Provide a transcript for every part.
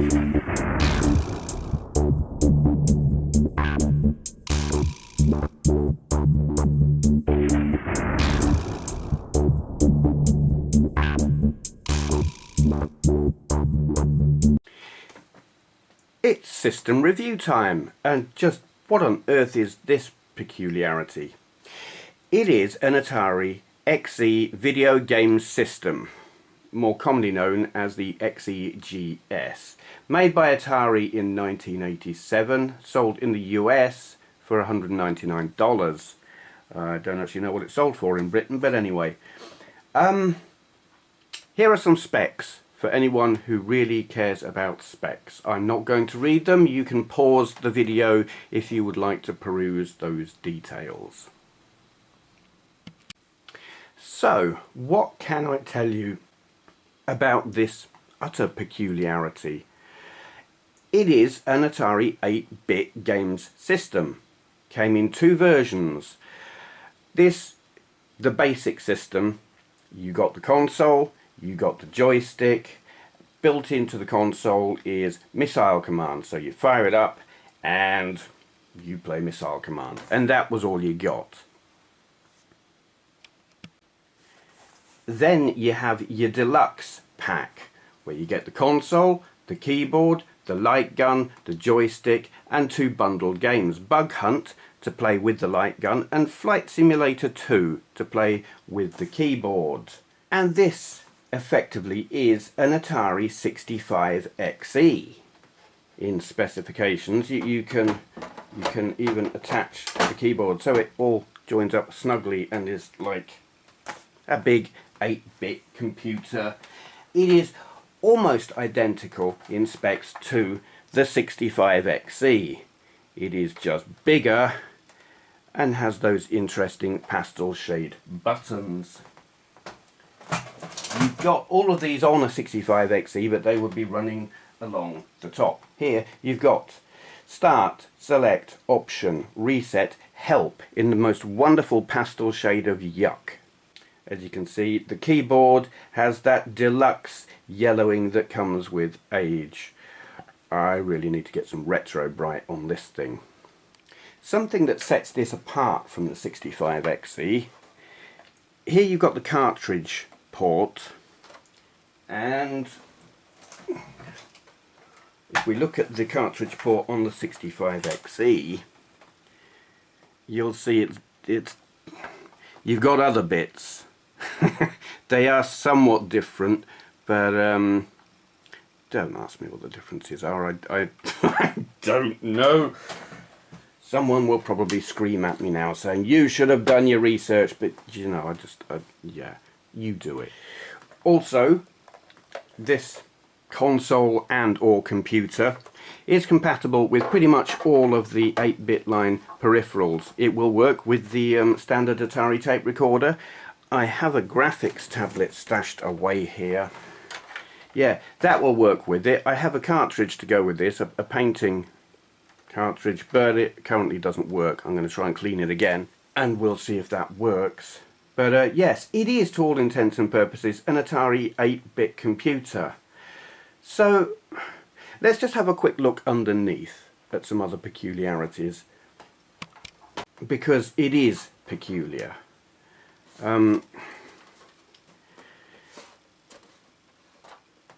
It's system review time, and just what on earth is this peculiarity? It is an Atari XE video game system, more commonly known as the XEGS, made by Atari in 1987, sold in the US for $199. I don't actually know what it sold for in Britain, but anyway. Here are some specs for anyone who really cares about specs. I'm not going to read them. You can pause the video if you would like to peruse those details. So, what can I tell you about this utter peculiarity? It is an Atari 8-bit games system. Came in two versions. The basic system, you got the console, you got the joystick. Built into the console is missile command, so you fire it up and you play missile command, and that was all you got. Then you have your deluxe pack, where you get the console, the keyboard, the light gun, the joystick, and two bundled games: Bug Hunt to play with the light gun and Flight Simulator 2 to play with the keyboard. And this effectively is an Atari 65 XE. In specifications, you can even attach the keyboard so it all joins up snugly and is like a big 8-bit computer. It is almost identical in specs to the 65 XE. It is just bigger and has those interesting pastel shade buttons. You've got all of these on a 65 XE, but they would be running along the top. Here you've got Start, Select, Option, Reset, Help in the most wonderful pastel shade of yuck. As you can see, the keyboard has that deluxe yellowing that comes with age. I really need to get some retro bright on this thing. Something that sets this apart from the 65 XE, here you've got the Cartridge Port, and if we look at the cartridge port on the 65 XE, you'll see it's you've got other bits. They are somewhat different, but don't ask me what the differences are. I don't know. Someone will probably scream at me now saying you should have done your research, but you know, yeah, you do it. Also, this console and or computer is compatible with pretty much all of the 8-bit line peripherals. It will work with the standard Atari tape recorder. I have a graphics tablet stashed away here. Yeah, that will work with it. I have a cartridge to go with this, a painting cartridge, but it currently doesn't work. I'm going to try and clean it again, and we'll see if that works. But yes, it is to all intents and purposes an Atari 8-bit computer. So let's just have a quick look underneath at some other peculiarities, because it is peculiar.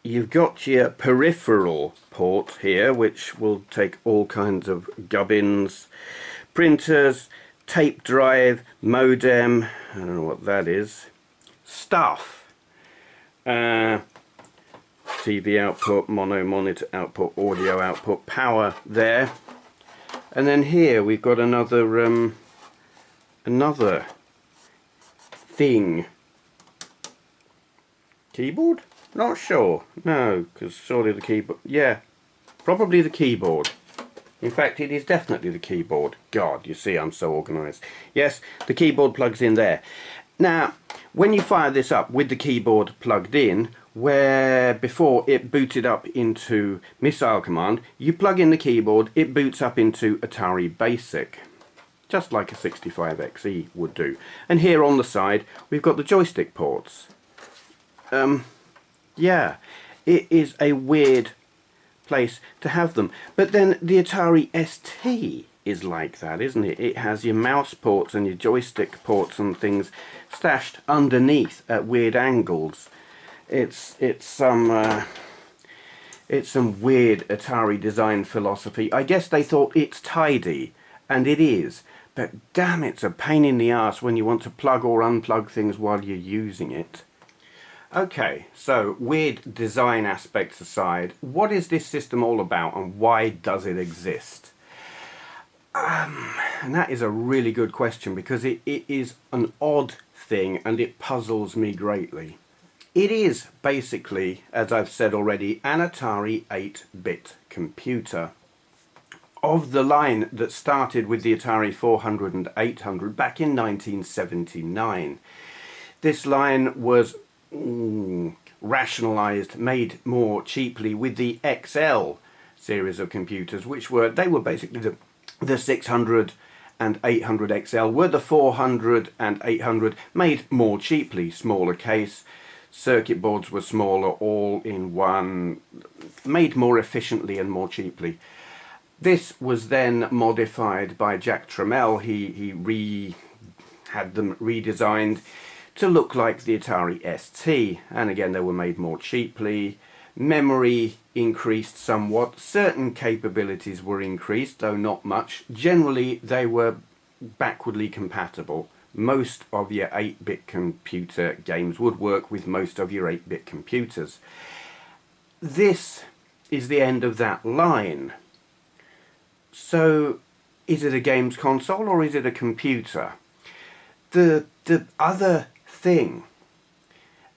You've got your peripheral port here, which will take all kinds of gubbins, printers, tape drive, modem, I don't know what that is, stuff, TV output, mono monitor output, audio output, power there, and then here we've got another thing. Keyboard? Not sure. No, because surely the keyboard. Yeah, probably the keyboard. In fact, it is definitely the keyboard. God, you see, I'm so organised. Yes, the keyboard plugs in there. Now, when you fire this up with the keyboard plugged in, where before it booted up into Missile Command, you plug in the keyboard, it boots up into Atari Basic, just like a 65 XE would do. And here on the side, we've got the joystick ports. Yeah, it is a weird place to have them. But then the Atari ST is like that, isn't it? It has your mouse ports and your joystick ports and things stashed underneath at weird angles. It's some weird Atari design philosophy. I guess they thought it's tidy, and it is. But damn, it's a pain in the ass when you want to plug or unplug things while you're using it. Okay, so weird design aspects aside, what is this system all about and why does it exist? And that is a really good question, because it is an odd thing and it puzzles me greatly. It is basically, as I've said already, an Atari 8-bit computer of the line that started with the Atari 400 and 800 back in 1979. This line was rationalized, made more cheaply with the XL series of computers, which were basically the 600 and 800 XL were the 400 and 800 made more cheaply, smaller case, circuit boards were smaller, all in one, made more efficiently and more cheaply. This was then modified by Jack Tramiel. He had them redesigned to look like the Atari ST, and again they were made more cheaply. Memory increased somewhat, certain capabilities were increased, though not much. Generally they were backwardly compatible. Most of your 8-bit computer games would work with most of your 8-bit computers. This is the end of that line. So is it a games console or is it a computer? The other thing,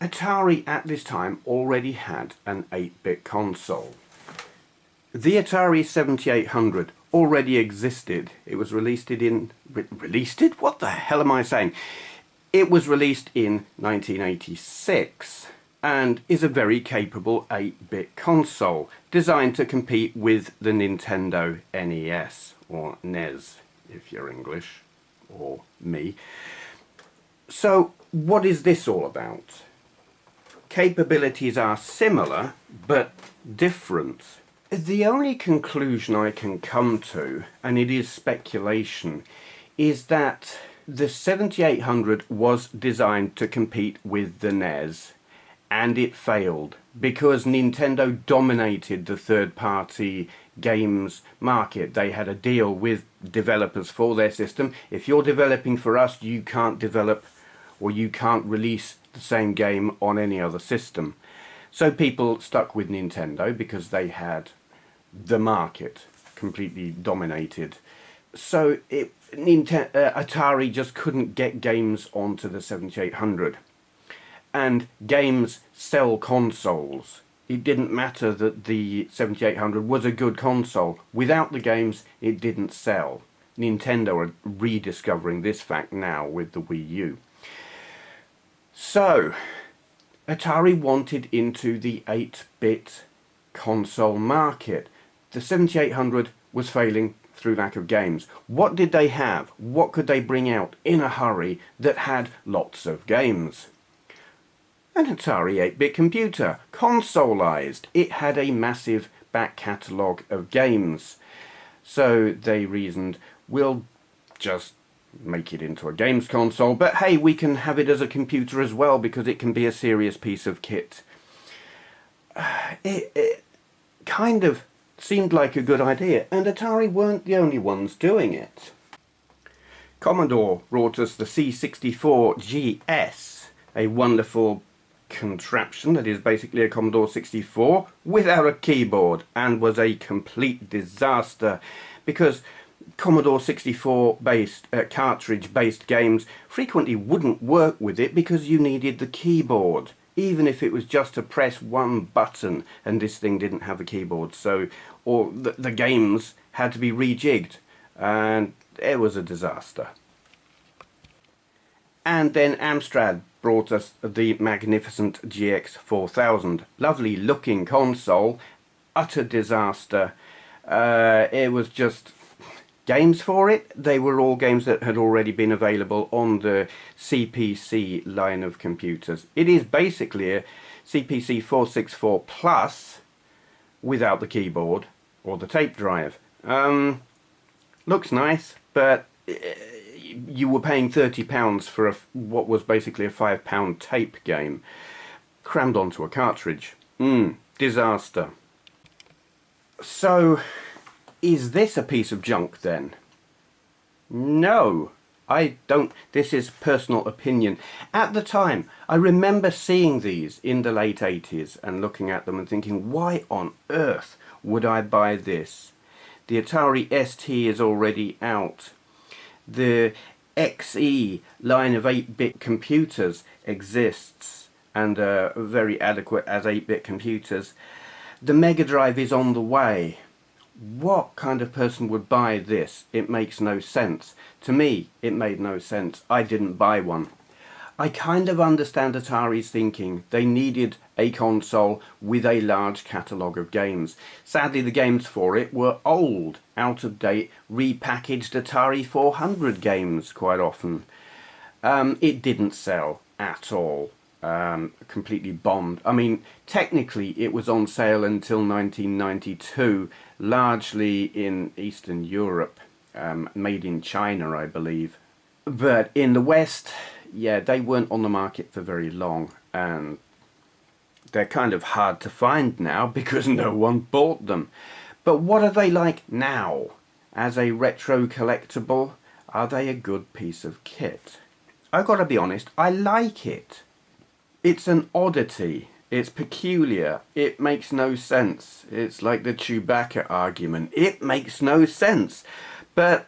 Atari at this time already had an 8-bit console. The Atari 7800 already existed. It was released What the hell am I saying? It was released in 1986 and is a very capable 8-bit console designed to compete with the Nintendo NES, or NES if you're English, or me. So what is this all about? Capabilities are similar but different. The only conclusion I can come to, and it is speculation, is that the 7800 was designed to compete with the NES, and it failed because Nintendo dominated the third-party games market. They had a deal with developers for their system. If you're developing for us, you can't develop or you can't release the same game on any other system. So people stuck with Nintendo because they had the market completely dominated. So Atari just couldn't get games onto the 7800. And games sell consoles. It didn't matter that the 7800 was a good console. Without the games, it didn't sell. Nintendo are rediscovering this fact now with the Wii U. So, Atari wanted into the 8-bit console market. The 7800 was failing through lack of games. What did they have? What could they bring out in a hurry that had lots of games? An Atari 8-bit computer, consoleized. It had a massive back catalogue of games. So they reasoned, we'll just make it into a games console, but hey, we can have it as a computer as well because it can be a serious piece of kit. It kind of seemed like a good idea, and Atari weren't the only ones doing it. Commodore brought us the C64GS, a wonderful contraption that is basically a Commodore 64 without a keyboard, and was a complete disaster because Commodore 64 based cartridge based games frequently wouldn't work with it because you needed the keyboard, even if it was just to press one button, and this thing didn't have a keyboard, so or the games had to be rejigged, and it was a disaster. And then Amstrad brought us the magnificent GX4000. Lovely looking console, utter disaster. It was just games for it. They were all games that had already been available on the CPC line of computers. It is basically a CPC 464 Plus without the keyboard or the tape drive. Looks nice, but you were paying £30 for what was basically a £5 tape game crammed onto a cartridge. Disaster. So, is this a piece of junk then? No, I don't. This is personal opinion. At the time, I remember seeing these in the late 80s and looking at them and thinking, why on earth would I buy this? The Atari ST is already out. The XE line of 8-bit computers exists and are very adequate as 8-bit computers. The Mega Drive is on the way. What kind of person would buy this? It makes no sense. To me, it made no sense. I didn't buy one. I kind of understand Atari's thinking. They needed a console with a large catalogue of games. Sadly, the games for it were old, out-of-date, repackaged Atari 400 games quite often. It didn't sell at all. Completely bombed. I mean, technically it was on sale until 1992, largely in Eastern Europe, made in China, I believe. But in the West, yeah, they weren't on the market for very long, and they're kind of hard to find now because no one bought them. But what are they like now? As a retro collectible, are they a good piece of kit? I've got to be honest, I like it. It's an oddity. It's peculiar. It makes no sense. It's like the Chewbacca argument. It makes no sense. But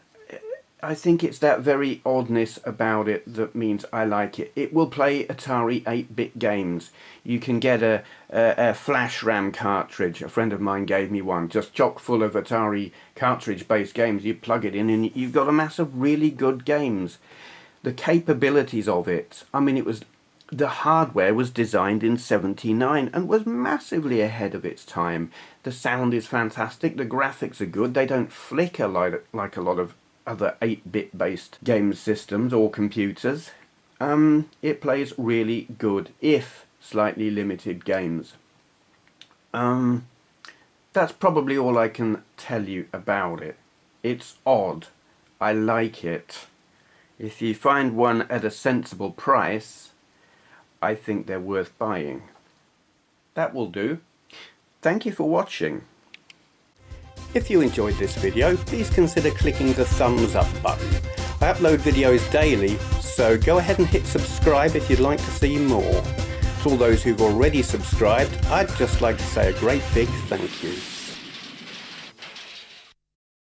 I think it's that very oddness about it that means I like it. It will play Atari 8-bit games. You can get a flash RAM cartridge. A friend of mine gave me one, just chock full of Atari cartridge-based games. You plug it in and you've got a mass of really good games. The capabilities of it, I mean, the hardware was designed in '79 and was massively ahead of its time. The sound is fantastic, the graphics are good, they don't flicker like a lot of other 8-bit based game systems or computers. It plays really good, if slightly limited games. That's probably all I can tell you about it. It's odd. I like it. If you find one at a sensible price, I think they're worth buying. That will do. Thank you for watching. If you enjoyed this video, please consider clicking the thumbs up button. I upload videos daily, so go ahead and hit subscribe if you'd like to see more. To all those who've already subscribed, I'd just like to say a great big thank you.